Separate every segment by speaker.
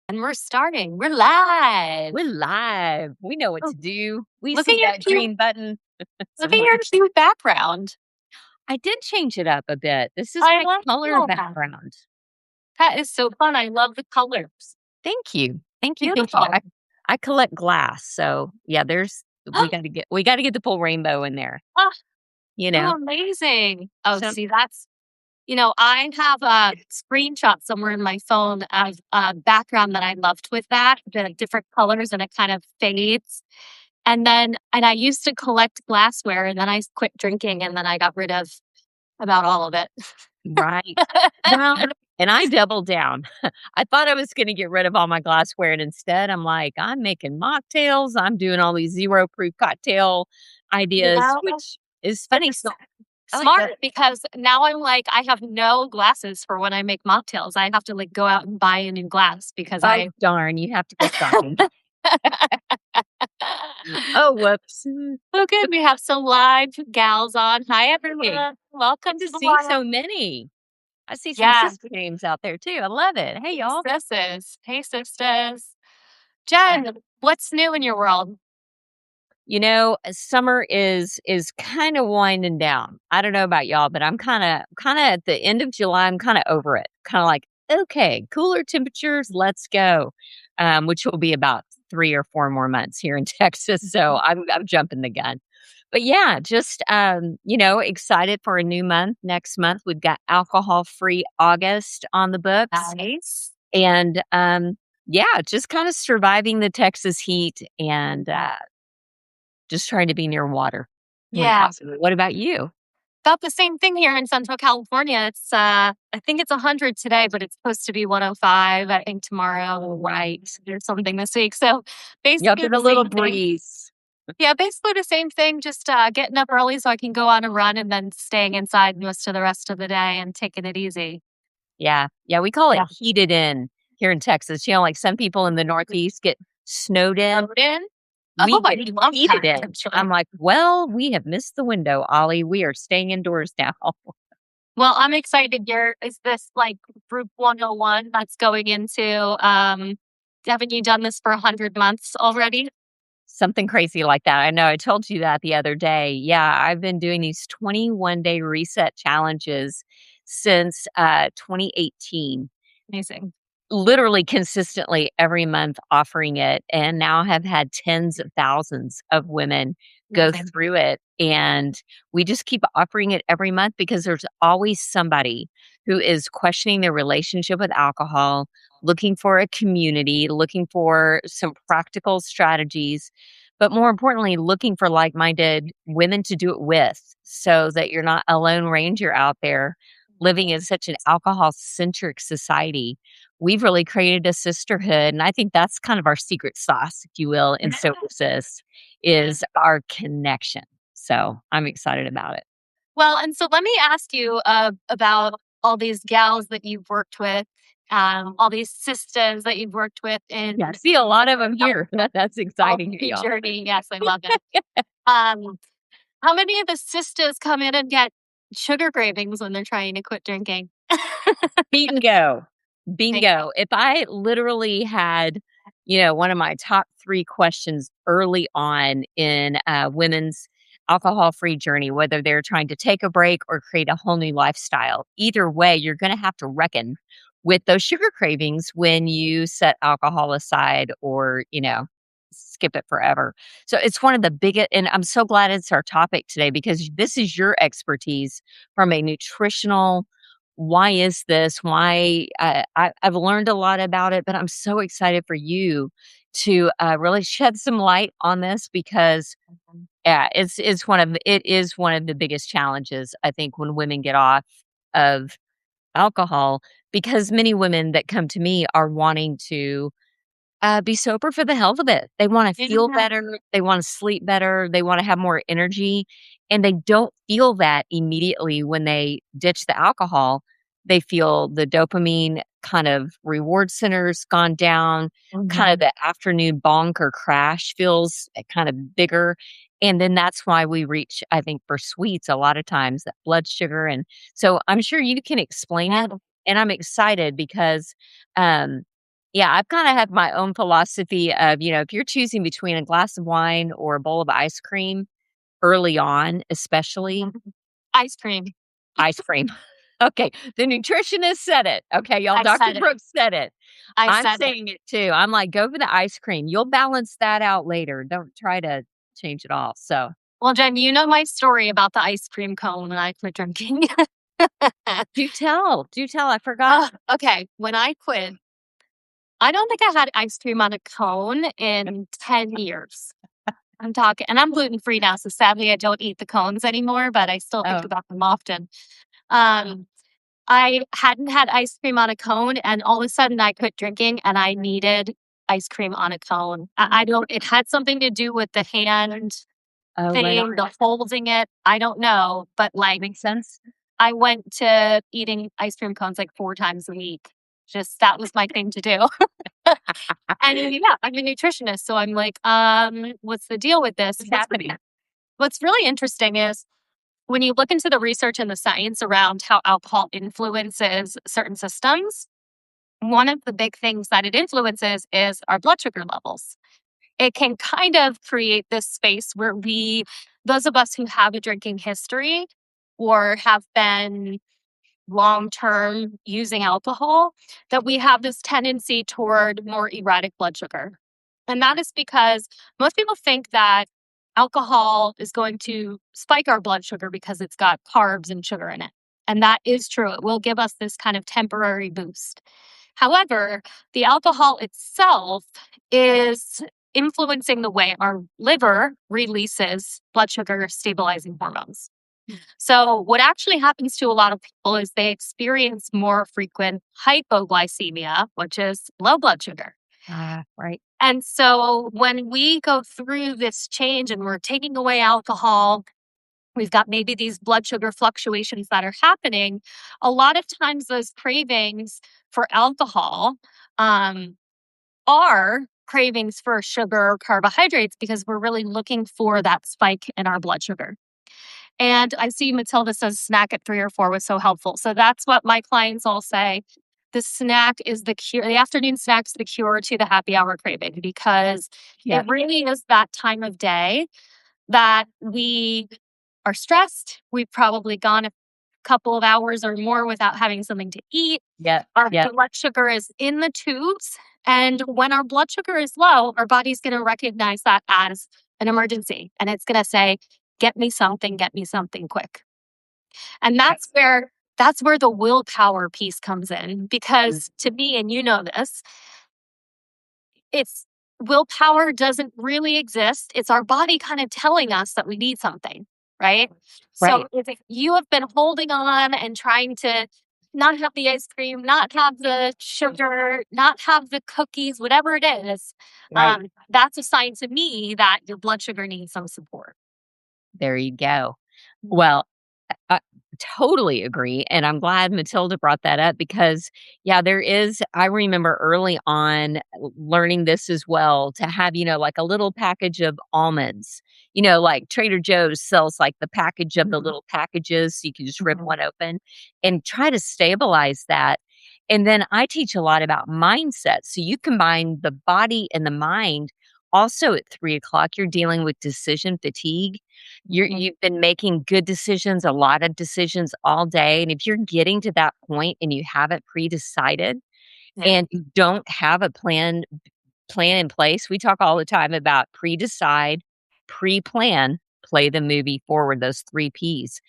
Speaker 1: And we're starting. We're live.
Speaker 2: We're live. We know what
Speaker 1: Oh,
Speaker 2: to do. We
Speaker 1: look at
Speaker 2: see
Speaker 1: your
Speaker 2: that
Speaker 1: cute,
Speaker 2: green button.
Speaker 1: look at your cute background.
Speaker 2: I did change it up a bit. This is
Speaker 1: I
Speaker 2: my
Speaker 1: love
Speaker 2: color
Speaker 1: that.
Speaker 2: background.
Speaker 1: That is so fun. I love the colors.
Speaker 2: Thank you. Thank you. Thank you.
Speaker 1: Beautiful.
Speaker 2: I collect glass. So yeah, we gotta get the full rainbow in there,
Speaker 1: Oh,
Speaker 2: you know.
Speaker 1: how amazing. Oh,
Speaker 2: So
Speaker 1: see, I have a screenshot somewhere in my phone of a background that I loved with that, the different colors, and it kind of fades. And I used to collect glassware, and then I quit drinking, and then I got rid of about all of it.
Speaker 2: right. Well, and I doubled down. I thought I was gonna get rid of all my glassware, and instead I'm like, I'm making mocktails, I'm doing all these zero proof cocktail
Speaker 1: You
Speaker 2: ideas,
Speaker 1: know?
Speaker 2: which is funny.
Speaker 1: It's
Speaker 2: So I like
Speaker 1: smart
Speaker 2: that.
Speaker 1: because now I'm like, I have no glasses for when I make mocktails. I have to like go out and buy a new glass because
Speaker 2: Oh,
Speaker 1: I
Speaker 2: darn, you have to go shopping. Oh, whoops.
Speaker 1: Okay, we have some live gals on. Hi everyone. Welcome
Speaker 2: Good
Speaker 1: to
Speaker 2: to
Speaker 1: the
Speaker 2: see
Speaker 1: wild.
Speaker 2: so many. I see some
Speaker 1: Yeah,
Speaker 2: sister names out there too. I love it. Hey,
Speaker 1: hey
Speaker 2: y'all.
Speaker 1: sisters. Hey sisters. Jen, what's new in your world?
Speaker 2: Summer is kind of winding down. I don't know about y'all, but I'm kind of at the end of July. I'm kind of over it. Kind of like, okay, cooler temperatures, let's go. Which will be about 3 or 4 more months here in Texas. So I'm jumping the gun. But yeah, just excited for a new month. Next month we've got alcohol free August on the books,
Speaker 1: Nice.
Speaker 2: and yeah, just kind of surviving the Texas heat and just trying to be near water when
Speaker 1: Yeah.
Speaker 2: possible. What about you?
Speaker 1: About the same thing here in Central California. I think it's 100 today, but it's supposed to be 105, I think tomorrow, right? There's something this week. So
Speaker 2: Yep,
Speaker 1: basically
Speaker 2: and a
Speaker 1: the
Speaker 2: little
Speaker 1: same thing.
Speaker 2: breeze.
Speaker 1: Yeah, basically the same thing, just getting up early so I can go on a run and then staying inside most of the rest of the day and taking it easy.
Speaker 2: Yeah, yeah, we call it
Speaker 1: Yeah.
Speaker 2: heated in here in Texas. Like some people in the Northeast get snowed in.
Speaker 1: Snowed in?
Speaker 2: We
Speaker 1: Oh, I
Speaker 2: get
Speaker 1: love
Speaker 2: heated
Speaker 1: that,
Speaker 2: in.
Speaker 1: actually.
Speaker 2: I'm like, well, we have missed the window, Ollie. We are staying indoors now.
Speaker 1: Well, I'm excited. Is this like Group 101 that's going into, haven't you done this for 100 months already?
Speaker 2: Something crazy like that. I know I told you that the other day. Yeah, I've been doing these 21-day reset challenges since 2018.
Speaker 1: Amazing.
Speaker 2: Literally consistently every month offering it, and now have had tens of thousands of women go
Speaker 1: Amazing.
Speaker 2: through it, and we just keep offering it every month because there's always somebody who is questioning their relationship with alcohol, looking for a community, looking for some practical strategies, but more importantly, looking for like-minded women to do it with, so that you're not a lone ranger out there living in such an alcohol-centric society. We've really created a sisterhood, and I think that's kind of our secret sauce, if you will, in Sober Sis, is our connection. So I'm excited about it.
Speaker 1: Well, and so let me ask you about all these gals that you've worked with, all these sisters that you've worked with
Speaker 2: Yeah, I
Speaker 1: in
Speaker 2: see a lot of them here. That's
Speaker 1: all
Speaker 2: exciting here,
Speaker 1: the
Speaker 2: y'all.
Speaker 1: journey. Yes, I love it. Um, how many of the sisters come in and get sugar cravings when they're trying to quit drinking?
Speaker 2: Bingo.
Speaker 1: Thank
Speaker 2: Bingo. If I literally had, one of my top 3 questions early on in women's alcohol-free journey, whether they're trying to take a break or create a whole new lifestyle, either way, you're gonna have to reckon with those sugar cravings when you set alcohol aside or, skip it forever. So it's one of the biggest, and I'm so glad it's our topic today because this is your expertise from a nutritional why is this? Why I've learned a lot about it, but I'm so excited for you to really shed some light on this because
Speaker 1: you.
Speaker 2: yeah, it is one of the biggest challenges I think when women get off of alcohol because many women that come to me are wanting to be sober for the health of it. They wanna feel
Speaker 1: Yeah.
Speaker 2: better, they wanna sleep better, they wanna have more energy, and they don't feel that immediately when they ditch the alcohol. They feel the dopamine kind of reward centers gone down, kind of
Speaker 1: Mhm.
Speaker 2: the afternoon bonk or crash feels, kind of bigger, and then that's why we reach, I think, for sweets a lot of times, that blood sugar, and so I'm sure you can explain
Speaker 1: Yeah.
Speaker 2: it, and I'm excited because, um Yeah, I've kinda have my own philosophy of, if you're choosing between a glass of wine or a bowl of ice cream early on, especially
Speaker 1: Mhm. Ice cream.
Speaker 2: ice cream. Okay, the nutritionist said it. Okay, y'all,
Speaker 1: I
Speaker 2: Dr.
Speaker 1: said it.
Speaker 2: Brooks said it.
Speaker 1: I
Speaker 2: I'm
Speaker 1: said it.
Speaker 2: saying it too. I'm like, "Go for the ice cream. You'll balance that out later. Don't try to change it off." So,
Speaker 1: Well, Jen, you know my story about the ice cream cone when I quit drinking.
Speaker 2: do tell, I forgot.
Speaker 1: Okay, when I quit, I don't think I had ice cream on a cone in 10 years. I'm talking and I'm gluten-free now, so sadly I don't eat the cones anymore, but I still think
Speaker 2: Oh,
Speaker 1: about them often. Um, I hadn't had ice cream on a cone, and all of a sudden I quit drinking and I needed ice cream on a cone. I don't it had something to do with the hand
Speaker 2: oh, right on.
Speaker 1: thing, the holding it, I don't know, but, like,
Speaker 2: Makes sense.
Speaker 1: I went to eating ice cream cones, like, 4 times a week. Just that was my thing to do. And yeah, I'm a nutritionist, so I'm like, what's the deal with this?
Speaker 2: What's happening?
Speaker 1: What's really interesting is when you look into the research and the science around how alcohol influences certain systems, one of the big things that it influences is our blood sugar levels. It can kind of create this space where those of us who have a drinking history or have been long term using alcohol, that we have this tendency toward more erratic blood sugar. And that is because most people think that alcohol is going to spike our blood sugar because it's got carbs and sugar in it. And that is true. It will give us this kind of temporary boost. However, the alcohol itself is influencing the way our liver releases blood sugar stabilizing hormones. So, what actually happens to a lot of people is they experience more frequent hypoglycemia, which is low blood sugar.
Speaker 2: Ah, right.
Speaker 1: And so, when we go through this change and we're taking away alcohol, we've got maybe these blood sugar fluctuations that are happening. A lot of times, those cravings for alcohol um, are cravings for sugar or carbohydrates because we're really looking for that spike in our blood sugar. And I see Matilda says snack at 3 or 4 was so helpful. So that's what my clients all say. The snack is the cure. The afternoon snack's the cure to the happy hour craving because
Speaker 2: Yeah,
Speaker 1: it really is that time of day that we are stressed. We've probably gone a couple of hours or more without having something to eat.
Speaker 2: yeah,
Speaker 1: Our
Speaker 2: yeah.
Speaker 1: blood sugar is in the tubes. And when our blood sugar is low, our body's going to recognize that as an emergency. And it's going to say, get me something quick. And that's where the willpower piece comes in. Because to me, and you know this, it's willpower doesn't really exist. It's our body kind of telling us that we need something, right? So
Speaker 2: Right,
Speaker 1: if you have been holding on and trying to not have the ice cream, not have the sugar, not have the cookies, whatever it is,
Speaker 2: right.
Speaker 1: that's a sign to me that your blood sugar needs some support.
Speaker 2: There you go.
Speaker 1: Mhm.
Speaker 2: Well, I totally agree, and I'm glad Matilda brought that up because, yeah, there is I remember early on learning this as well to have, like a little package of almonds. Like Trader Joe's sells like the package of the
Speaker 1: Mhm.
Speaker 2: little packages, so you can just rip
Speaker 1: Mhm.
Speaker 2: one open and try to stabilize that. And then I teach a lot about mindset. So you combine the body and the mind. Also at 3 o'clock, you're dealing with decision fatigue.
Speaker 1: Mhm.
Speaker 2: You've been making good decisions, a lot of decisions all day, and if you're getting to that point and you haven't pre-decided
Speaker 1: Yeah.
Speaker 2: and you don't have a plan in place, we talk all the time about pre-decide, pre-plan, play the movie forward, those 3 Ps.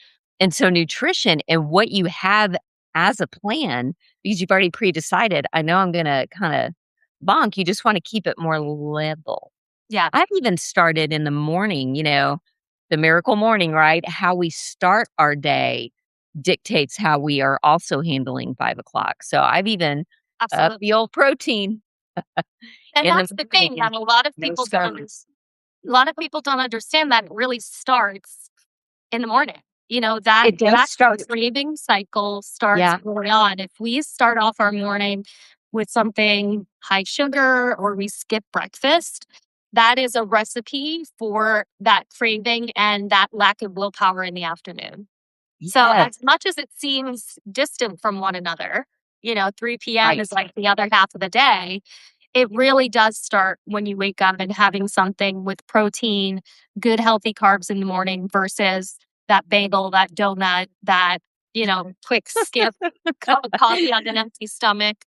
Speaker 2: And so nutrition and what you have as a plan, because you've already pre-decided, I know I'm gonna kinda bonk, you just wanna keep it more level.
Speaker 1: Yeah.
Speaker 2: I've even started in the morning, the miracle morning, right? How we start our day dictates how we are also handling 5 o'clock. So I've even up the
Speaker 1: Absolutely.
Speaker 2: old protein
Speaker 1: And
Speaker 2: in the
Speaker 1: that's the thing
Speaker 2: morning.
Speaker 1: that a lot of
Speaker 2: No
Speaker 1: people don't
Speaker 2: scones.
Speaker 1: a lot of people don't understand that it really starts in the morning. That
Speaker 2: It does
Speaker 1: that
Speaker 2: start.
Speaker 1: craving cycle starts
Speaker 2: Yeah.
Speaker 1: early on. If we start off our morning with something high sugar or we skip breakfast, that is a recipe for that craving and that lack of willpower in the afternoon. So
Speaker 2: Yes.
Speaker 1: as much as it seems distant from one another, 3 p.m.
Speaker 2: Right.
Speaker 1: is like the other half of the day. It really does start when you wake up and having something with protein, good healthy carbs in the morning versus that bagel, that donut, that, quick skip cup of coffee on an empty stomach.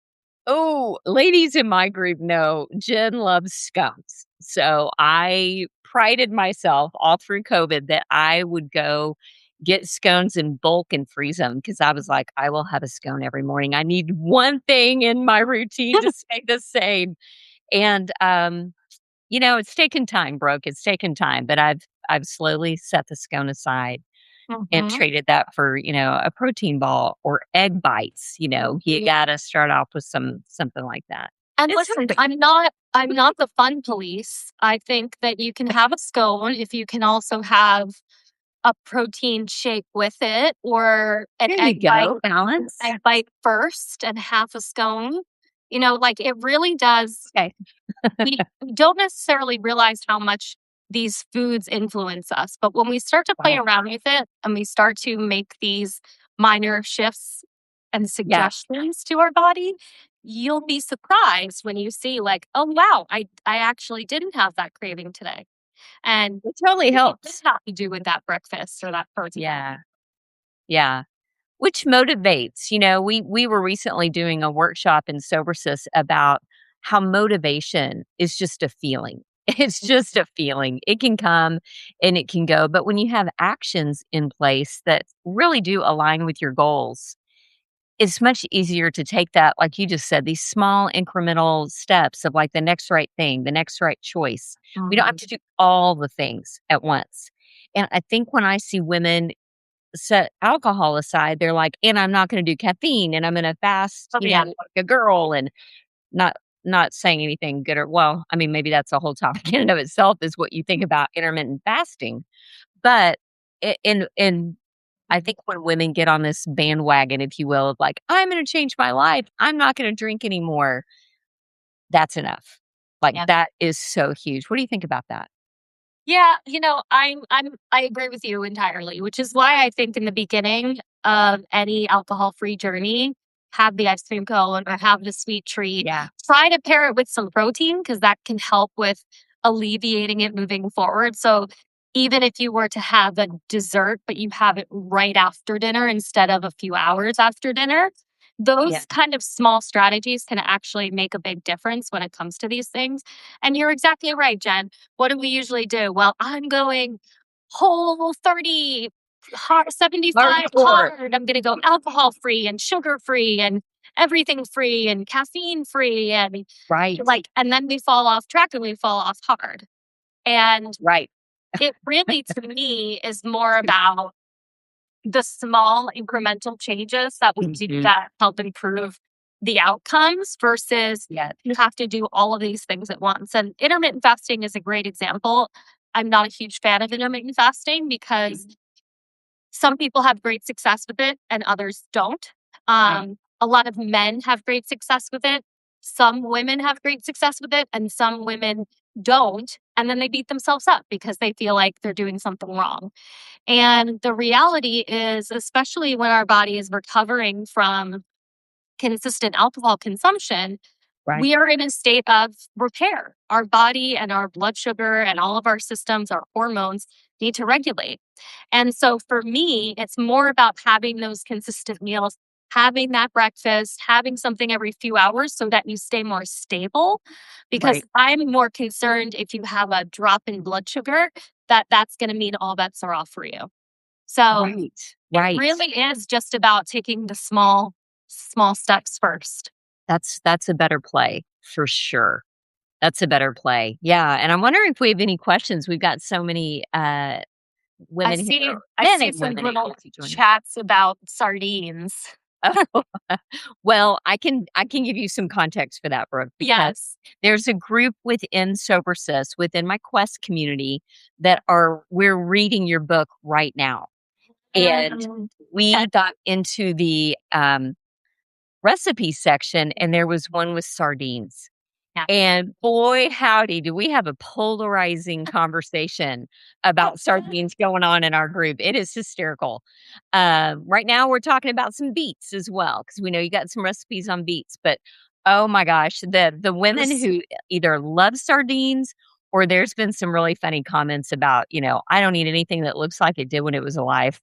Speaker 2: Oh, ladies in my group know Jen loves scones. So I prided myself all through COVID that I would go get scones in bulk and freeze them because I was like, I will have a scone every morning. I need one thing in my routine to stay the same. And it's taken time, Brooke. It's taken time, but I've slowly set the scone aside and
Speaker 1: Mhm.
Speaker 2: traded that for, a protein ball or egg bites. You gotta start off with something like that.
Speaker 1: And
Speaker 2: It's
Speaker 1: listen,
Speaker 2: something.
Speaker 1: I'm not the fun police. I think that you can have a scone if you can also have a protein shake with it or an
Speaker 2: There you
Speaker 1: egg bite,
Speaker 2: go, balance.
Speaker 1: first and half a scone. Like it really does.
Speaker 2: Okay.
Speaker 1: We don't necessarily realize how much these foods influence us, but when we start to play
Speaker 2: Wow.
Speaker 1: around with it and we start to make these minor shifts and
Speaker 2: Yeah,
Speaker 1: suggestions to our body, you'll be surprised when you see like, oh wow, I actually didn't have that craving today. And
Speaker 2: it totally
Speaker 1: it did
Speaker 2: helps.
Speaker 1: have to do with that breakfast or that protein.
Speaker 2: Yeah, yeah. Which motivates. We were recently doing a workshop in SoberSys about how motivation is just a feeling. It's just a feeling. It can come and it can go, but when you have actions in place that really do align with your goals, it's much easier to take that, like you just said, these small incremental steps of like the next right thing, the next right choice. We don't have
Speaker 1: Mhm.
Speaker 2: to do all the things at once. And I think when I see women set alcohol aside, they're like, and I'm not going to do caffeine and I'm going to fast,
Speaker 1: Oh yeah.
Speaker 2: like a girl and not not saying anything good or well, I mean, maybe that's a whole topic in and of itself is what you think about intermittent fasting. But in I think when women get on this bandwagon, if you will, of like, I'm gonna change my life, I'm not gonna drink anymore, that's enough. Like,
Speaker 1: Yeah.
Speaker 2: that is so huge. What do you think about that?
Speaker 1: Yeah, I agree with you entirely, which is why I think in the beginning of any alcohol-free journey, have the ice cream cone or have the sweet treat.
Speaker 2: Yeah.
Speaker 1: Try to pair it with some protein because that can help with alleviating it moving forward. So even if you were to have a dessert, but you have it right after dinner instead of a few hours after dinner,
Speaker 2: Yeah.
Speaker 1: those kind of small strategies can actually make a big difference when it comes to these things. And you're exactly right, Jen. What do we usually do? Well, I'm going whole 30, hard, 75
Speaker 2: Hardcore.
Speaker 1: hard. I'm going to go alcohol free and sugar free and everything free and caffeine free. And
Speaker 2: Right.
Speaker 1: and then we fall off track and we fall off hard. And
Speaker 2: Right.
Speaker 1: it really, to me, is more about the small incremental changes that we do
Speaker 2: Mhm.
Speaker 1: that help improve the outcomes versus
Speaker 2: Yeah.
Speaker 1: you have to do all of these things at once. And intermittent fasting is a great example. I'm not a huge fan of intermittent fasting because some people have great success with it and others don't.
Speaker 2: Right.
Speaker 1: A lot of men have great success with it. Some women have great success with it, and some women don't. And then they beat themselves up because they feel like they're doing something wrong. And the reality is, especially when our body is recovering from consistent alcohol consumption,
Speaker 2: Right.
Speaker 1: we are in a state of repair. Our body and our blood sugar and all of our systems, our hormones need to regulate. And so for me, it's more about having those consistent meals, having that breakfast, having something every few hours so that you stay more stable. Because
Speaker 2: Right.
Speaker 1: I'm more concerned if you have a drop in blood sugar, that's going to mean all bets are off for you. So
Speaker 2: Right.
Speaker 1: it
Speaker 2: Right.
Speaker 1: really is just about taking the small steps first.
Speaker 2: That's a better play for sure. That's a better play. Yeah, and I'm wondering if we have any questions. We've got so many,
Speaker 1: I
Speaker 2: women here,
Speaker 1: see
Speaker 2: or
Speaker 1: I
Speaker 2: men
Speaker 1: see
Speaker 2: and
Speaker 1: some
Speaker 2: women able
Speaker 1: little
Speaker 2: to join us.
Speaker 1: chats about sardines.
Speaker 2: Oh, well, I can give you some context for that, Brooke, because
Speaker 1: Yes.
Speaker 2: there's a group within SoberSys, within my Quest community that are we're reading your book right now. And we
Speaker 1: Okay.
Speaker 2: got into the, recipe section, and there was one with sardines.
Speaker 1: Yeah.
Speaker 2: And boy, howdy, do we have a polarizing conversation about sardines going on in our group. It is hysterical. Right now, we're talking about some beets as well, because we know you got some recipes on beets. But oh my gosh, the women
Speaker 1: Yes.
Speaker 2: who either love sardines or there's been some really funny comments about, I don't eat anything that looks like it did when it was alive.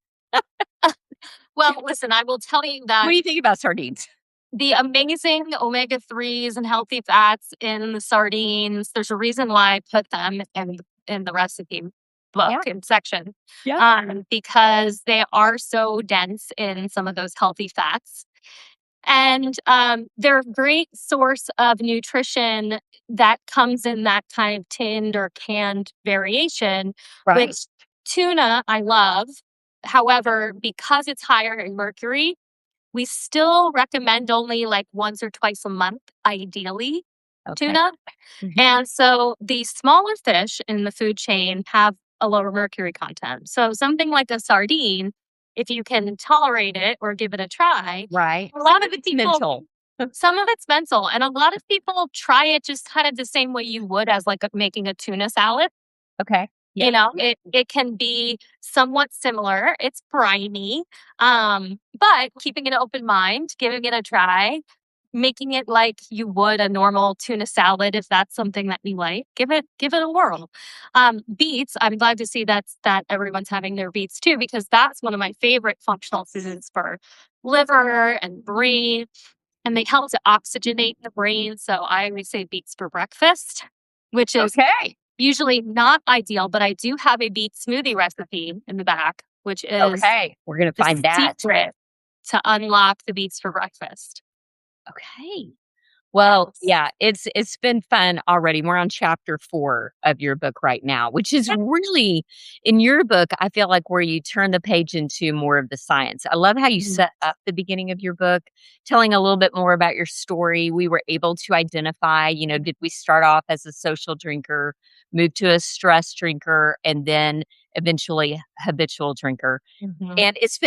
Speaker 1: Well, listen, I will tell you
Speaker 2: What
Speaker 1: that
Speaker 2: do you think about sardines?
Speaker 1: the amazing omega-3s and healthy fats in the sardines, there's a reason why I put them in the recipe book
Speaker 2: Yeah.
Speaker 1: and section,
Speaker 2: Yeah.
Speaker 1: because they are so dense in some of those healthy fats. And they're a great source of nutrition that comes in that kind of tinned or canned variation,
Speaker 2: Right.
Speaker 1: which tuna I love. However, because it's higher in mercury, we still recommend only like once or twice a month, ideally,
Speaker 2: Okay.
Speaker 1: tuna.
Speaker 2: Mhm.
Speaker 1: And so the smaller fish in the food chain have a lower mercury content. So something like a sardine, if you can tolerate it or give it a try,
Speaker 2: Right.
Speaker 1: a lot of
Speaker 2: It's
Speaker 1: people,
Speaker 2: mental.
Speaker 1: some of it's mental, and a lot of people try it just kind of the same way you would as like making a tuna salad.
Speaker 2: Okay.
Speaker 1: You
Speaker 2: Yeah.
Speaker 1: know, it can be somewhat similar. It's briny, but keeping an open mind, giving it a try, making it like you would a normal tuna salad if that's something that you like. Give it a whirl. Beets, I'm glad to see that everyone's having their beets too, because that's one of my favorite functional foods for liver and brain, and they help to oxygenate the brain. So I always say beets for breakfast, which is
Speaker 2: Okay.
Speaker 1: usually not ideal, but I do have a beet smoothie recipe in the back, which is
Speaker 2: Okay. We're gonna
Speaker 1: the
Speaker 2: find that.
Speaker 1: secret to unlock the beets for breakfast.
Speaker 2: Okay. Well,
Speaker 1: Yes.
Speaker 2: yeah, it's been fun already. We're on chapter 4 of your book right now, which is really in your book, I feel like where you turn the page into more of the science. I love how you
Speaker 1: Mhm.
Speaker 2: set up the beginning of your book, telling a little bit more about your story. We were able to identify, did we start off as a social drinker, move to a stress drinker, and then eventually habitual drinker?
Speaker 1: Mhm.
Speaker 2: And it's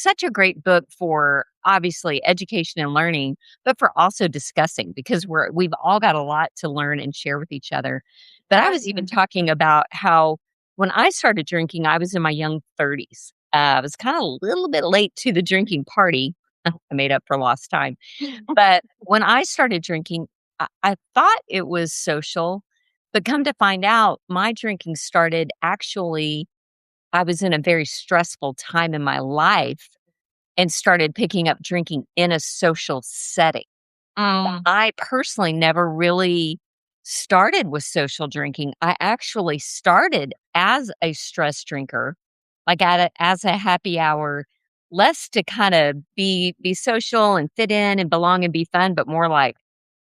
Speaker 2: such a great book for obviously education and learning, but for also discussing because we've all got a lot to learn and share with each other. But I was even talking about how when I started drinking, I was in my young 30s. I was kind of a little bit late to the drinking party. I made up for lost time. But when I started drinking, I thought it was social, but come to find out, my drinking started actually I was in a very stressful time in my life and started picking up drinking in a social setting.
Speaker 1: Um,
Speaker 2: I personally never really started with social drinking. I actually started as a stress drinker, like as a happy hour, less to kind of be social and fit in and belong and be fun, but more like,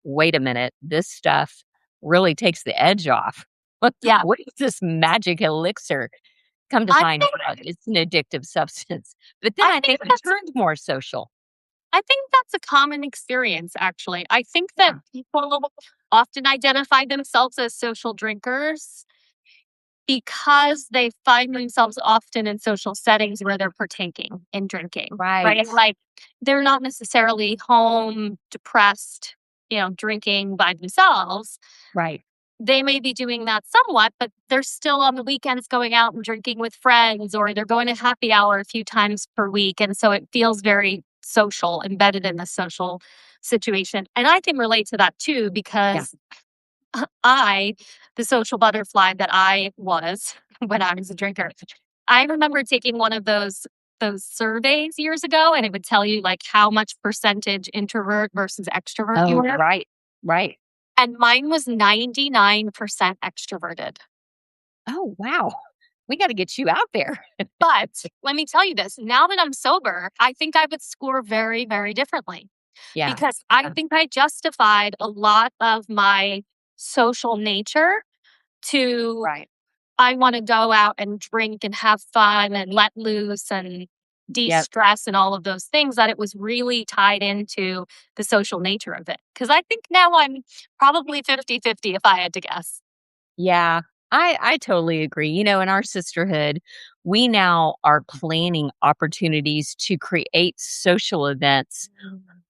Speaker 2: wait a minute, this stuff really takes the edge off.
Speaker 1: yeah,
Speaker 2: What is this magic elixir? Come to
Speaker 1: I
Speaker 2: find
Speaker 1: think
Speaker 2: out, it's an addictive substance. But then
Speaker 1: I
Speaker 2: I
Speaker 1: think
Speaker 2: never
Speaker 1: that's
Speaker 2: turned more social.
Speaker 1: I think that's a common experience, actually. I think that
Speaker 2: Yeah.
Speaker 1: people often identify themselves as social drinkers because they find themselves often in social settings where they're partaking in drinking, right?
Speaker 2: Right.
Speaker 1: Like they're not necessarily home depressed, drinking by themselves.
Speaker 2: Right.
Speaker 1: They may be doing that somewhat, but they're still on the weekends going out and drinking with friends, or they're going to happy hour a few times per week. And so it feels very social, embedded in the social situation. And I can relate to that too,
Speaker 2: Yeah.
Speaker 1: because I, the social butterfly that I was when I was a drinker, I remember taking one of those surveys years ago, and it would tell you like how much percentage introvert versus extrovert you
Speaker 2: Oh,
Speaker 1: were.
Speaker 2: right. Right.
Speaker 1: And mine was 99% extroverted.
Speaker 2: Oh, wow. We gotta get you out there.
Speaker 1: But let me tell you this, now that I'm sober, I think I would score very, very differently
Speaker 2: Yeah.
Speaker 1: because I think I justified a lot of my social nature to
Speaker 2: Right.
Speaker 1: I want to go out and drink and have fun and let loose and
Speaker 2: Yep.
Speaker 1: de-stress and all of those things, that it was really tied into the social nature of it. Because I think now I'm probably 50-50 if I had to guess.
Speaker 2: Yeah. I totally agree. In our sisterhood, we now are planning opportunities to create social events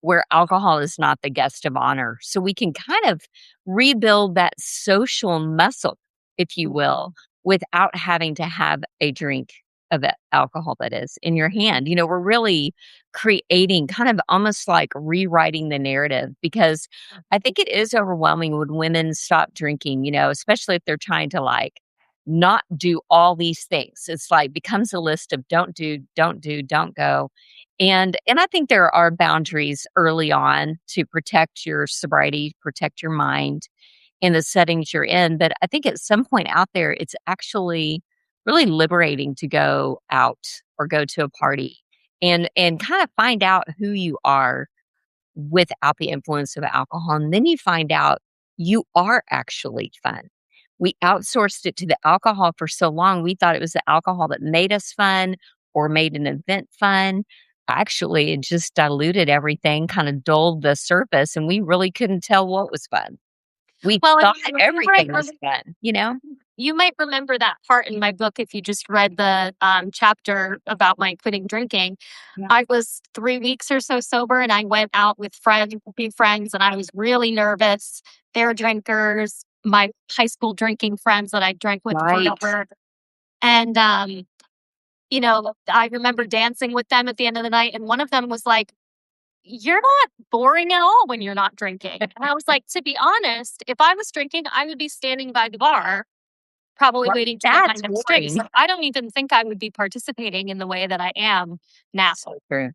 Speaker 2: where alcohol is not the guest of honor. So we can kind of rebuild that social muscle, if you will, without having to have a drink of alcohol that is in your hand. We're really creating kind of almost like rewriting the narrative because I think it is overwhelming when women stop drinking, especially if they're trying to like not do all these things. It's like becomes a list of don't do, don't do, don't go. And I think there are boundaries early on to protect your sobriety, protect your mind in the settings you're in. But I think at some point out there, it's actually really liberating to go out or go to a party and kind of find out who you are without the influence of alcohol. And then you find out you are actually fun. We outsourced it to the alcohol for so long. We thought it was the alcohol that made us fun or made an event fun. Actually, it just diluted everything, kind of dulled the surface, and we really couldn't tell what was fun. We
Speaker 1: Well, and
Speaker 2: thought everything was fun.
Speaker 1: you might remember that part in my book if you just read the chapter about my quitting drinking. Yeah. I was 3 weeks or so sober, and I went out with few friends, and I was really nervous. They're drinkers, my high school drinking friends that I drank with forever. And, I remember dancing with them at the end of the night, and one of them was like, "You're not boring at all when you're not drinking." And I was like, to be honest, if I was drinking, I would be standing by the bar, probably waiting to get my next drink. So I don't even think I would be participating in the way that I am now.
Speaker 2: So true.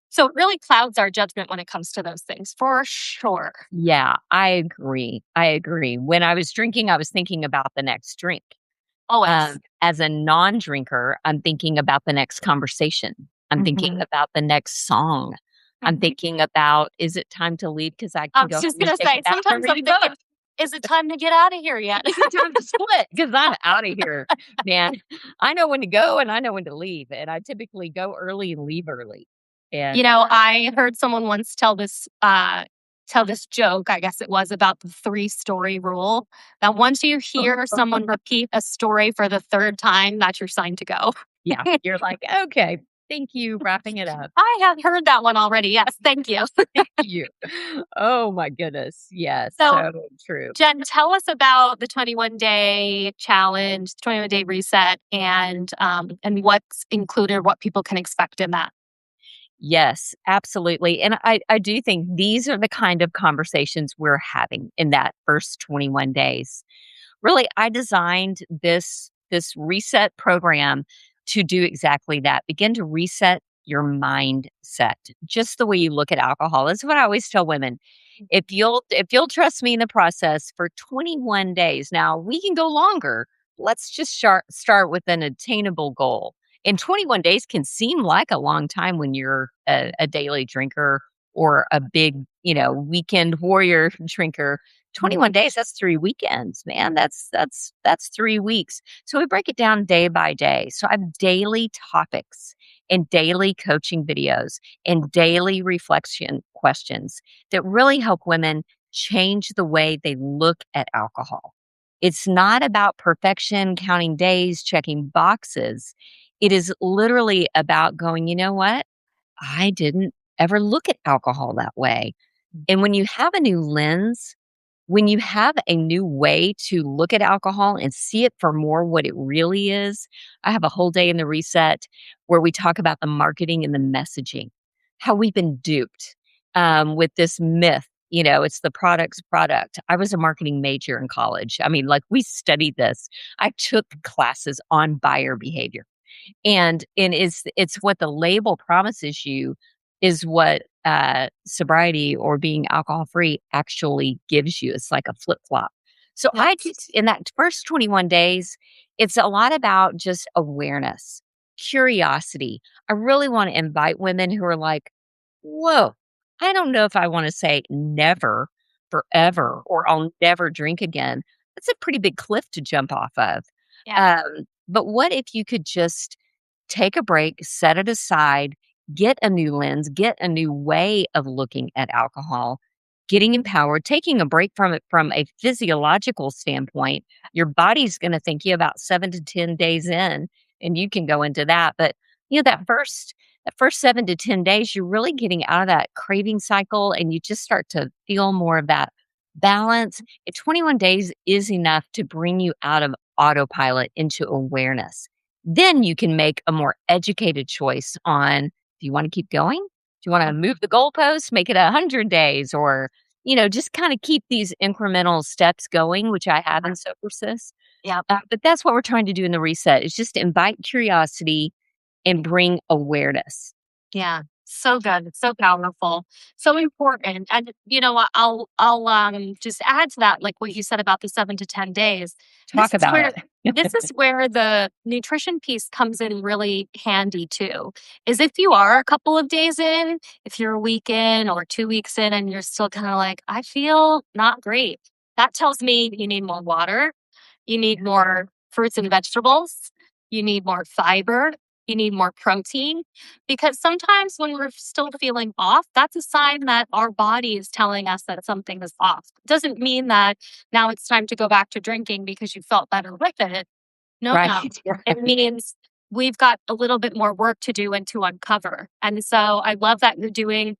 Speaker 1: So it really clouds our judgment when it comes to those things, for sure.
Speaker 2: Yeah, I agree. I agree. When I was drinking, I was thinking about the next drink.
Speaker 1: Always.
Speaker 2: As a non-drinker, I'm thinking about the next conversation. I'm thinking about the next song. I'm thinking about, is it time to leave? Because I
Speaker 1: I
Speaker 2: can
Speaker 1: was
Speaker 2: go
Speaker 1: just going to say, sometimes I'm thinking, is it time to get out of here yet?
Speaker 2: Is it time to split? Because I'm out of here, man. I know when to go and I know when to leave. And I typically go early and leave early. And
Speaker 1: I heard someone once tell this joke, I guess it was, about the 3-story rule, that once you hear someone repeat a story for the 3rd time, that's your sign to go.
Speaker 2: Yeah, you're like, okay, thank you, wrapping it up.
Speaker 1: I have heard that one already. Yes, thank you.
Speaker 2: Thank you. Oh my goodness. Yes, so true.
Speaker 1: Jen, tell us about the 21-day challenge, 21-day reset, and what's included, what people can expect in that.
Speaker 2: Yes, absolutely. And I do think these are the kind of conversations we're having in that first 21 days. Really, I designed this reset program to do exactly that. Begin to reset your mindset, just the way you look at alcohol. That's what I always tell women. If you'll trust me in the process for 21 days. Now, we can go longer. Let's just start with an attainable goal. And 21 days can seem like a long time when you're a daily drinker or a big, weekend warrior drinker. 21 days, that's 3 weekends, man. That's 3 weeks. So we break it down day by day. So I have daily topics and daily coaching videos and daily reflection questions that really help women change the way they look at alcohol. It's not about perfection, counting days, checking boxes. It is literally about going, you know what? I didn't ever look at alcohol that way. And when you have a new lens, when you have a new way to look at alcohol and see it for more what it really is, I have a whole day in the reset where we talk about the marketing and the messaging, how we've been duped with this myth. It's the product's product. I was a marketing major in college. I mean, like we studied this. I took classes on buyer behavior. And it's what the label promises you is what sobriety or being alcohol free actually gives you. It's like a flip flop. So I just in that first 21 days, it's a lot about just awareness, curiosity. I really want to invite women who are like, whoa, I don't know if I want to say never forever or I'll never drink again. That's a pretty big cliff to jump off of.
Speaker 1: Yeah.
Speaker 2: But what if you could just take a break, set it aside, get a new lens, get a new way of looking at alcohol, getting empowered, taking a break from it from a physiological standpoint? Your body's going to thank you about 7 to 10 days in, and you can go into that. But that the first 7 to 10 days, you're really getting out of that craving cycle and you just start to feel more of that balance. And 21 days is enough to bring you out of autopilot into awareness. Then you can make a more educated choice on, do you want to keep going? Do you want to move the goalpost, make it 100 days, or, just kind of keep these incremental steps going, which I have in So Persist.
Speaker 1: Yeah.
Speaker 2: But that's what we're trying to do in the reset is just invite curiosity and bring awareness.
Speaker 1: Yeah. So good. It's so powerful. So important. And you know what, I'll just add to that, like what you said about the 7 to 10 days. This
Speaker 2: Talk
Speaker 1: is
Speaker 2: about
Speaker 1: where
Speaker 2: it.
Speaker 1: this is where the nutrition piece comes in really handy too. Is if you are a couple of days in, if you're a week in or 2 weeks in and you're still kind of like, I feel not great. That tells me you need more water, you need more fruits and vegetables. You need more fiber. You need more protein. Because sometimes when we're still feeling off, that's a sign that our body is telling us that something is off. It doesn't mean that now it's time to go back to drinking because you felt better with it. No,
Speaker 2: Right.
Speaker 1: no. It means we've got a little bit more work to do and to uncover. And so I love that you're doing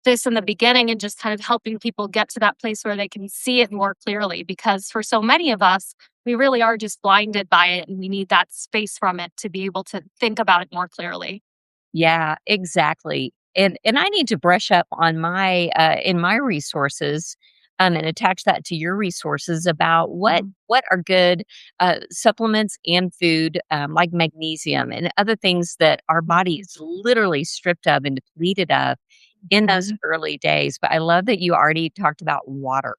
Speaker 1: this in the beginning and just kind of helping people get to that place where they can see it more clearly. Because for so many of us, we really are just blinded by it and we need that space from it to be able to think about it more clearly.
Speaker 2: Yeah, exactly. And I need to brush up on my in my resources, and attach that to your resources about what
Speaker 1: Mhm.
Speaker 2: what are good supplements and food, like magnesium and other things that our body is literally stripped of and depleted of in those early days. But I love that you already talked about water.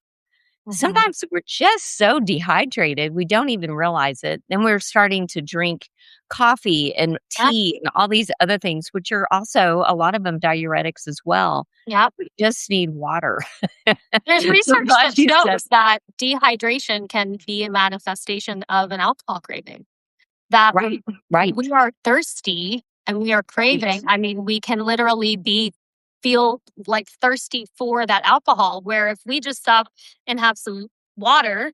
Speaker 1: Mhm.
Speaker 2: Sometimes we're just so dehydrated, we don't even realize it. Then we're starting to drink coffee and
Speaker 1: Yeah.
Speaker 2: tea and all these other things, which are also a lot of them diuretics as well.
Speaker 1: Yep.
Speaker 2: We just need water.
Speaker 1: There's
Speaker 2: So
Speaker 1: research
Speaker 2: glad
Speaker 1: that
Speaker 2: you said
Speaker 1: shows that dehydration can be a manifestation of an alcohol craving. That
Speaker 2: right, right,
Speaker 1: we are thirsty and we are craving.
Speaker 2: right.
Speaker 1: I mean, we can literally be feel like thirsty for that alcohol. Where if we just stop and have some water,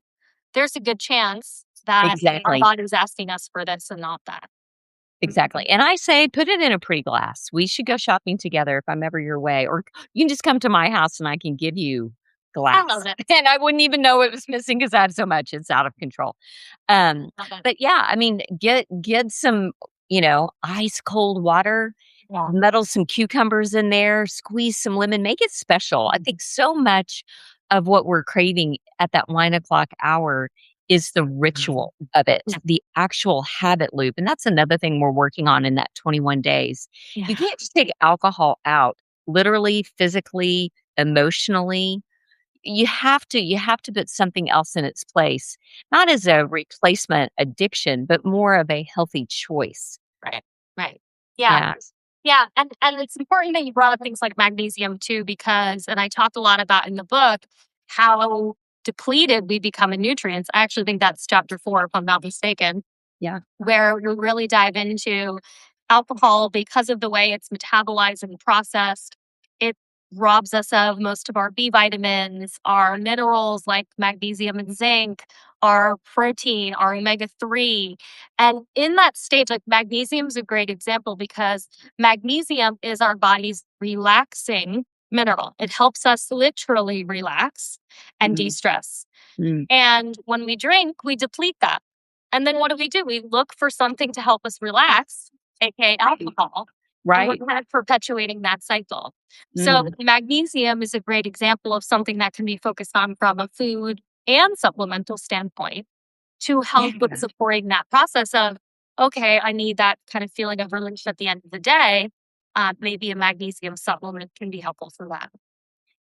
Speaker 1: there's a good chance that our
Speaker 2: Exactly.
Speaker 1: body's asking us for this and not that.
Speaker 2: Exactly, and I say put it in a pretty glass. We should go shopping together if I'm ever your way, or you can just come to my house and I can give you
Speaker 1: I love
Speaker 2: glass,
Speaker 1: it.
Speaker 2: and I wouldn't even know it was missing because I have so much, it's out of control.
Speaker 1: Love it.
Speaker 2: But yeah, I mean, get some, ice cold water,
Speaker 1: Yeah.
Speaker 2: muddle some cucumbers in there, squeeze some lemon, make it special. I think so much of what we're craving at that 9 o'clock hour is the ritual of it,
Speaker 1: Yeah.
Speaker 2: the actual habit loop. And that's another thing we're working on in that 21 days. You
Speaker 1: Yeah.
Speaker 2: can't just take alcohol out, literally, physically, emotionally. You have to put something else in its place, not as a replacement addiction, but more of a healthy choice.
Speaker 1: Right. Right. Yeah.
Speaker 2: Yeah.
Speaker 1: Yeah, and it's important that you brought up things like magnesium too, because and I talk a lot about in the book how depleted we become in nutrients. I actually think that's chapter 4, if I'm not mistaken,
Speaker 2: Yeah.
Speaker 1: where we really dive into alcohol because of the way it's metabolized and processed. It robs us of most of our B vitamins, our minerals like magnesium and zinc, our protein, our omega 3. And in that stage, like magnesium is a great example because magnesium is our body's relaxing mineral. It helps us literally relax and de
Speaker 2: Mm,
Speaker 1: stress.
Speaker 2: mm,
Speaker 1: And when we drink, we deplete that. And then what do? We look for something to help us relax, aka alcohol, and we're
Speaker 2: right.
Speaker 1: kind of perpetuating that cycle. So
Speaker 2: Mm,
Speaker 1: magnesium is a great example of something that can be focused on from a food and supplemental standpoint to help with
Speaker 2: yeah.
Speaker 1: supporting that process of, okay, I need that kind of feeling of relief at the end of the day. Maybe a magnesium supplement can be helpful for that.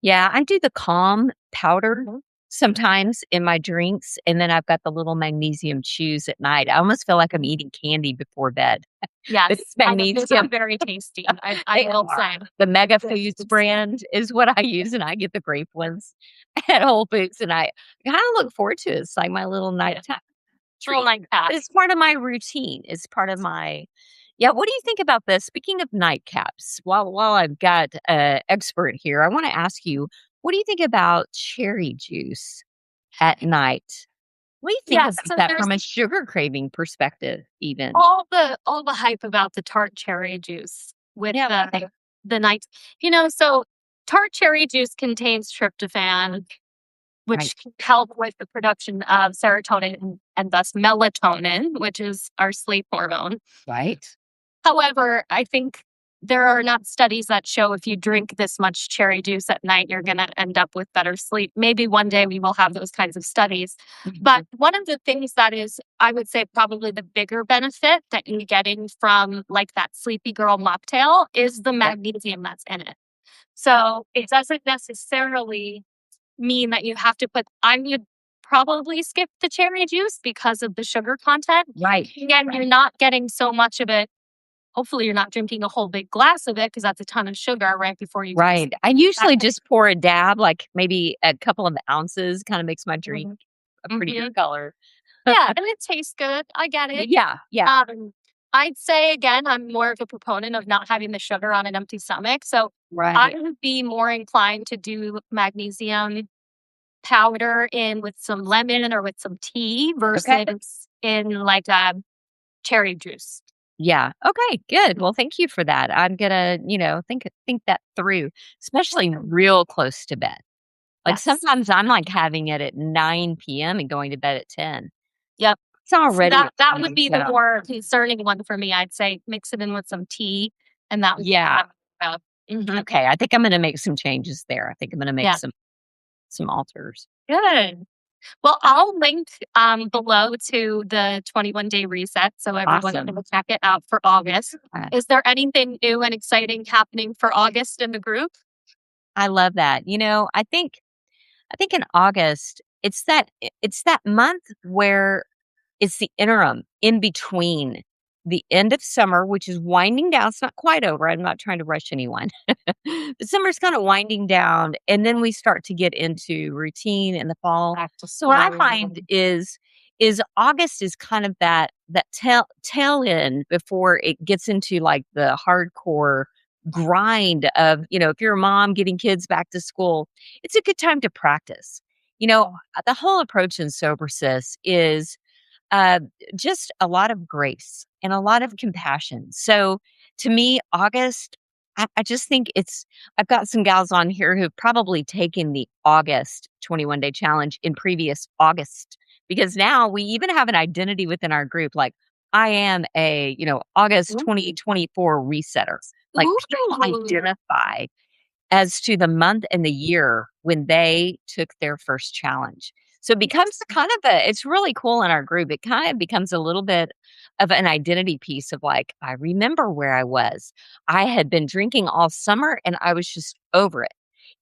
Speaker 2: Yeah, I do the calm powder
Speaker 1: Mhm.
Speaker 2: sometimes in my drinks, and then I've got the little magnesium chews at night. I almost feel like I'm eating candy before bed, but
Speaker 1: Yes,
Speaker 2: it's
Speaker 1: I know those are
Speaker 2: magnesium.
Speaker 1: very tasty. I
Speaker 2: They
Speaker 1: will
Speaker 2: are.
Speaker 1: say.
Speaker 2: The Mega
Speaker 1: Yes,
Speaker 2: Foods
Speaker 1: it's
Speaker 2: brand is what I use, and I get the grape ones at Whole Foods, and I kinda look forward to it. It's like my little
Speaker 1: yeah,
Speaker 2: nighttime
Speaker 1: little
Speaker 2: treat,
Speaker 1: night
Speaker 2: but
Speaker 1: pack.
Speaker 2: it's part of my routine. It's part of my yeah, what do you think about this? Speaking of nightcaps, while I've got an expert here, I wanna ask you, what do you think about cherry juice at night? What do you think
Speaker 1: Yeah,
Speaker 2: about
Speaker 1: so
Speaker 2: that
Speaker 1: there's
Speaker 2: from a sugar craving perspective even?
Speaker 1: all the hype about the tart cherry juice. with
Speaker 2: Yeah.
Speaker 1: the night. So tart cherry juice contains tryptophan,
Speaker 2: Right.
Speaker 1: which can help with the production of serotonin and thus melatonin, which is our sleep hormone.
Speaker 2: Right.
Speaker 1: However, I think there are not studies that show if you drink this much cherry juice at night, you're going to end up with better sleep. Maybe one day we will have those kinds of studies.
Speaker 2: Mhm.
Speaker 1: But one of the things that is, I would say, probably the bigger benefit that you're getting from like that sleepy girl mocktail is the
Speaker 2: Yep.
Speaker 1: magnesium that's in it. So it doesn't necessarily mean that you have to put, I would probably skip the cherry juice because of the sugar content.
Speaker 2: Right.
Speaker 1: Again, you're not getting so much of it. Hopefully, you're not drinking a whole big glass of it because that's a ton of sugar right before you go to sleep.
Speaker 2: Right. I usually just pour a dab, like maybe a couple of ounces, kind of makes my drink
Speaker 1: Mhm.
Speaker 2: a prettier
Speaker 1: Mhm.
Speaker 2: color.
Speaker 1: Yeah, and it tastes good. I get it.
Speaker 2: Yeah. Yeah.
Speaker 1: Um, I'd say again, I'm more of a proponent of not having the sugar on an empty stomach. So I
Speaker 2: Right.
Speaker 1: would be more inclined to do magnesium powder in with some lemon or with some tea
Speaker 2: Okay.
Speaker 1: versus in like a cherry juice.
Speaker 2: Yeah. Okay, good. Well, thank you for that. I'm gonna, think that through, especially real close to bed. Like
Speaker 1: Yes.
Speaker 2: sometimes I'm like having it at 9 p.m. and going to bed at 10.
Speaker 1: Yep.
Speaker 2: It's
Speaker 1: So
Speaker 2: already
Speaker 1: that would
Speaker 2: a
Speaker 1: be the more concerning one for me. I'd say mix it in with some tea, and that would be
Speaker 2: Yeah.
Speaker 1: what I'm about.
Speaker 2: Okay. I think I'm gonna make some changes there. I think I'm gonna make
Speaker 1: Yeah.
Speaker 2: some alters.
Speaker 1: Good. Well, I'll link below to the 21-day reset so everyone
Speaker 2: Awesome.
Speaker 1: can check it out for August.
Speaker 2: Uh,
Speaker 1: Is there anything new and exciting happening for August in the group?
Speaker 2: I love that. I think in August, it's that month where it's the interim in between the end of summer, which is winding down. It's not quite over. I'm not trying to rush anyone. The summer's kind of winding down, and then we start to get into routine in the fall.
Speaker 1: Back to
Speaker 2: So what I
Speaker 1: school.
Speaker 2: find is August is kind of that tail end before it gets into like the hardcore grind of, if you're a mom getting kids back to school, it's a good time to practice. The whole approach in Sober Sis is uh, just a lot of grace and a lot of compassion. So to me, August, I just think I've got some gals on here who've probably taken the August 21 day challenge in previous August because now we even have an identity within our group. Like, I am a, August
Speaker 1: Ooh.
Speaker 2: 2024 resetter. Like, people
Speaker 1: Ooh.
Speaker 2: identify as to the month and the year when they took their first challenge. So it becomes it's really cool in our group. It kind of becomes a little bit of an identity piece of like, I remember where I was. I had been drinking all summer and I was just over it.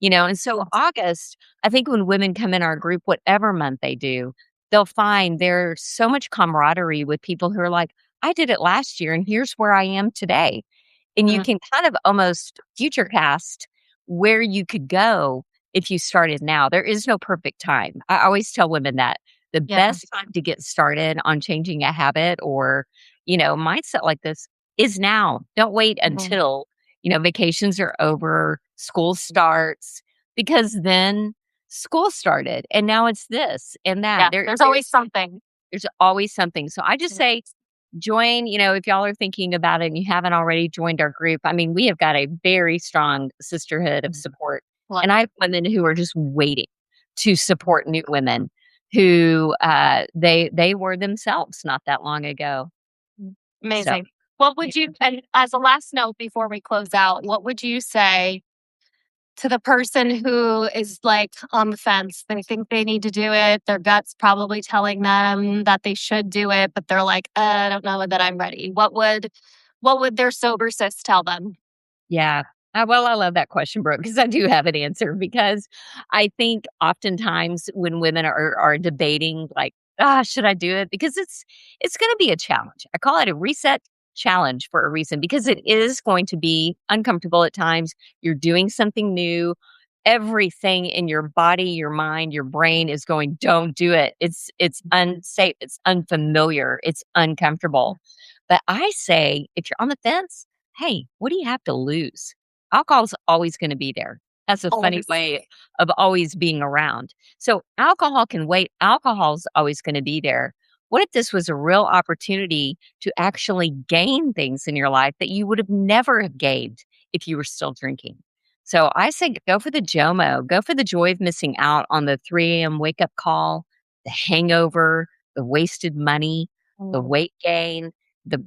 Speaker 2: And so August, I think when women come in our group, whatever month they do, they'll find there's so much camaraderie with people who are like, I did it last year and here's where I am today. And you
Speaker 1: Mm,
Speaker 2: can kind of almost future cast where you could go if you started now. There is no perfect time. I always tell women that the
Speaker 1: yeah.
Speaker 2: best time to get started on changing a habit or, mindset like this is now. Don't wait
Speaker 1: Mhm.
Speaker 2: until, vacations are over, school starts, because then school started and now it's this and that.
Speaker 1: Yeah.
Speaker 2: There
Speaker 1: There's always
Speaker 2: there's
Speaker 1: something.
Speaker 2: there's always something. So I just
Speaker 1: Mm,
Speaker 2: say join, if y'all are thinking about it and you haven't already joined our group. I mean, we have got a very strong sisterhood of
Speaker 1: mm.
Speaker 2: support.
Speaker 1: Well,
Speaker 2: And I have women who are just waiting to support new women who they were themselves not that long ago. So
Speaker 1: amazing. What
Speaker 2: yeah.
Speaker 1: would you, and as a last note before we close out, what would you say to the person who is like on the fence? They think they need to do it. Their gut's probably telling them that they should do it, but they're like, I don't know that I'm ready. What would their sober sis tell them?
Speaker 2: Yeah. Well, I love that question, Brooke, because I do have an answer. Because I think oftentimes when women are debating, like, should I do it? Because it's going to be a challenge. I call it a reset challenge for a reason because it is going to be uncomfortable at times. You're doing something new. Everything in your body, your mind, your brain is going, don't do it. It's unsafe. It's unfamiliar. It's uncomfortable. But I say, if you're on the fence, hey, what do you have to lose? Alcohol's always going to be there. That's a funny
Speaker 1: Always.
Speaker 2: way of always being around. So alcohol can wait. Alcohol's always going to be there. What if this was a real opportunity to actually gain things in your life that you would have never have gained if you were still drinking? So I say go for the JOMO, go for the joy of missing out on the 3 a.m. wake up call, the hangover, the wasted money, the
Speaker 1: Mm,
Speaker 2: weight gain, the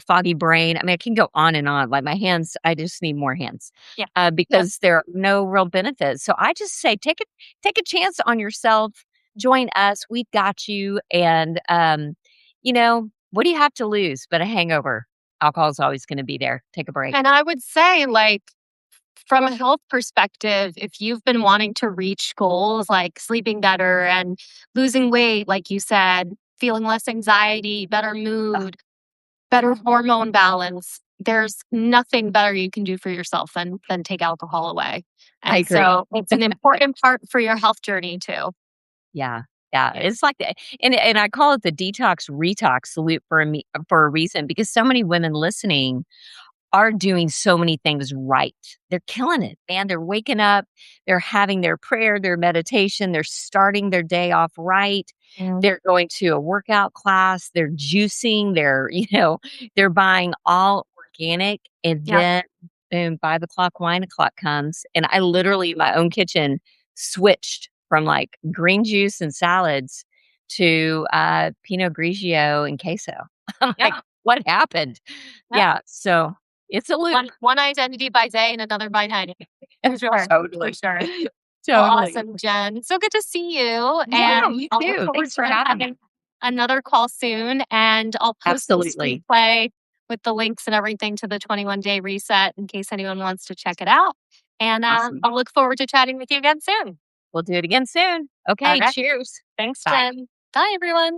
Speaker 2: foggy brain. I mean, I can go on and on. Like my hands, I just need more hands
Speaker 1: yeah. Yep.
Speaker 2: because there are no real benefits. So I just say take a chance on yourself. Join us. We've got you. And what do you have to lose but a hangover? Alcohol is always going to be there. Take a break.
Speaker 1: And I would say, like, from a health perspective, if you've been wanting to reach goals like sleeping better and losing weight, like you said, feeling less anxiety, better
Speaker 2: Ugh,
Speaker 1: mood, better hormone balance, there's nothing better you can do for yourself than take alcohol away.
Speaker 2: I
Speaker 1: And
Speaker 2: agree.
Speaker 1: so it's an important part for your health journey too.
Speaker 2: Yeah. Yeah,
Speaker 1: Yeah.
Speaker 2: it's like that, and I call it the detox retox loop for a reason because so many women listening are doing so many things right. They're killing it, man. They're waking up, they're having their prayer, their meditation, they're starting their day off right.
Speaker 1: Mm.
Speaker 2: They're going to a workout class, they're juicing, they're buying all organic. And
Speaker 1: Yep.
Speaker 2: then boom, 5 o'clock wine o'clock comes. And I literally in my own kitchen switched from like green juice and salads to Pinot Grigio and queso. I'm like,
Speaker 1: Yeah.
Speaker 2: what happened?
Speaker 1: Yep.
Speaker 2: Yeah. So it's a loop.
Speaker 1: One identity by day and another by night. For sure. For
Speaker 2: Totally.
Speaker 1: sure. Well,
Speaker 2: Totally.
Speaker 1: awesome, Jen. So good to see you.
Speaker 2: Yeah,
Speaker 1: And
Speaker 2: you
Speaker 1: I'll look
Speaker 2: too.
Speaker 1: forward
Speaker 2: Thanks
Speaker 1: to
Speaker 2: for having me.
Speaker 1: having another call soon. And I'll post this
Speaker 2: Absolutely.
Speaker 1: replay with the links and everything to the 21-day reset in case anyone wants to check it out. And
Speaker 2: Awesome.
Speaker 1: I'll look forward to chatting with you again soon.
Speaker 2: We'll do it again soon. Okay.
Speaker 1: Okay.
Speaker 2: Cheers.
Speaker 1: Thanks,
Speaker 2: Bye.
Speaker 1: Jen. Bye, everyone.